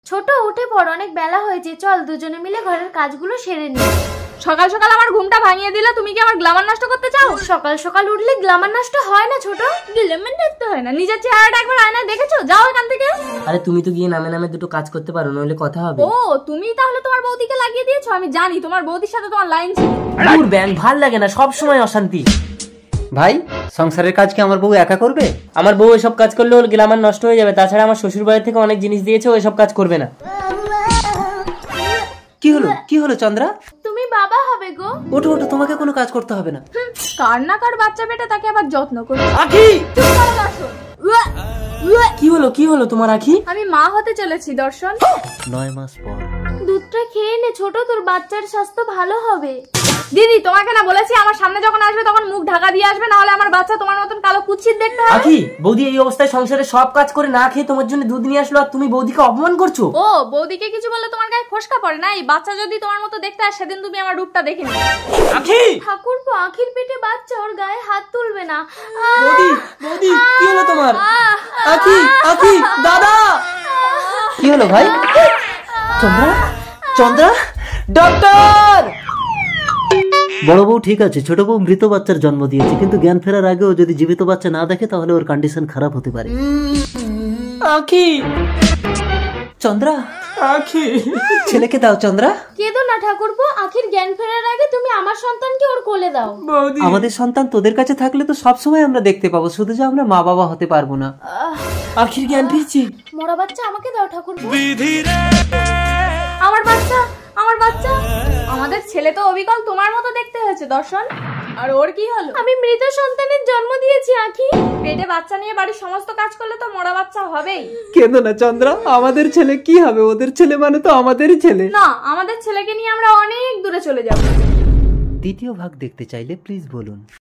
ছোট উঠে পড়, অনেক বেলা হয়েছে, চল দুজনে মিলে ঘরের কাজগুলো সেরে নি। সকাল সকাল আমার ঘুমটা ভাঙিয়ে দিলে, তুমি কি আমার গ্ল্যামার নষ্ট করতে চাও? সকাল সকাল উঠলে গ্ল্যামার নষ্ট হয় না ছোট। গ্ল্যামার নষ্ট হয় না? নিজের চেহারাটা একবার আয়নায় দেখেছো? যাও এখান থেকে। আরে তুমি তো গিয়ে নামে নামে দুটো কাজ করতে পারো, নইলে কথা হবে। ও তুমি তাহলে তোমার বৌদিকে লাগিয়ে দিয়েছো? আমি জানি তোমার বৌদির সাথে তোমার লাইন ছিল। দূর ব্যাং, ভাল লাগে না, সব সময় অশান্তি। ভাই সংসারের কাজ কি আমার বউ একা করবে? আমার বউ এসব কাজ করলে ওর গ্ল্যামার নষ্ট হয়ে যাবে। তাছাড়া আমার শ্বশুর বাড়ি থেকে অনেক জিনিস দিয়েছে, ও এসব কাজ করবে না। কি হলো চন্দ্রা? তুমি বাবা হবে গো। ওঠো ওঠো, তোমাকে কোনো কাজ করতে হবে না। কার না কার বাচ্চা পেটে, তাকে আবার যত্ন করো। আখি, চুপ করো দর্শন। কি হলো তোমার আখি? আমি মা হতে চলেছি দর্শন। 9 মাস পর। দুধটা খেয়ে নে ছোট, তোর বাচ্চার স্বাস্থ্য ভালো হবে। দিদি তোমাকে না বলেছি আমার সামনে যখন আসবে তখন মুখ ঢাকা দিয়ে আসবে, না হলে আমার বাচ্চা তোমার মতন কালো কুৎসিত দেখতে হবে। আখি, বৌদি এই অবস্থায় সংসারে সব কাজ করে না খেয়ে তোমার জন্য দুধ নিয়ে আসলো, আর তুমি বৌদিকে অপমান করছো। ও বৌদিকে কিছু বললে তোমার গায়ে ফোসকা পড়ে না? এই বাচ্চা যদি তোমার মতো দেখতে হয় সেদিন তুমি আমার রূপটা দেখে নিও। আখি, ঠাকুরপো, আখির পেটে বাচ্চা, ওর গায়ে হাত তুলবে না। বৌদি কি হলো তোমার? আখি দাদা, কি হলো ভাই? চন্দ্রা ডক্টর! বড় বউ ঠিক আছে, ছোট বউ মৃত বাচ্চার জন্ম দিয়েছে, কিন্তু জ্ঞান ফেরার আগেও যদি জীবিত বাচ্চা না দেখে তাহলে ওর কন্ডিশন খারাপ হতে পারে। আখি, চন্দ্রা আখি, ছেলেকে দাও। চন্দ্রা, কেঁদো না ঠাকুরপো, আখির জ্ঞান ফেরার আগে তুমি আমার সন্তানকে ওর কোলে দাও। বৌদি আমাদের সন্তান তোদের কাছে থাকলে তো সবসময় আমরা দেখতে পাবো, শুধু যে আমরা মা বাবা হতে পারবো না। আখির জ্ঞান ফিরছি। মরা বাচ্চা আমাকে দাও ঠাকুরপো। আমার বাচ্চা, আমার বাচ্চা। আমাদের ছেলে তো অবিকল তোমার মতো দেখতে হয়েছে দর্শন। আর ওর কি হলো? আমি মৃত সন্তানের জন্ম দিয়েছি আখি। পেটে বাচ্চা নিয়ে বাড়ির সমস্ত কাজ করলে তো মরা বাচ্চা হবেই। কেঁদো না চন্দ্রা, আমাদের ছেলে কি হবে? ওদের ছেলে মানে তো আমাদেরই ছেলে। না, আমাদের ছেলেকে নিয়ে আমরা অনেক দূরে চলে যাব। দ্বিতীয় ভাগ দেখতে চাইলে প্লিজ বলুন।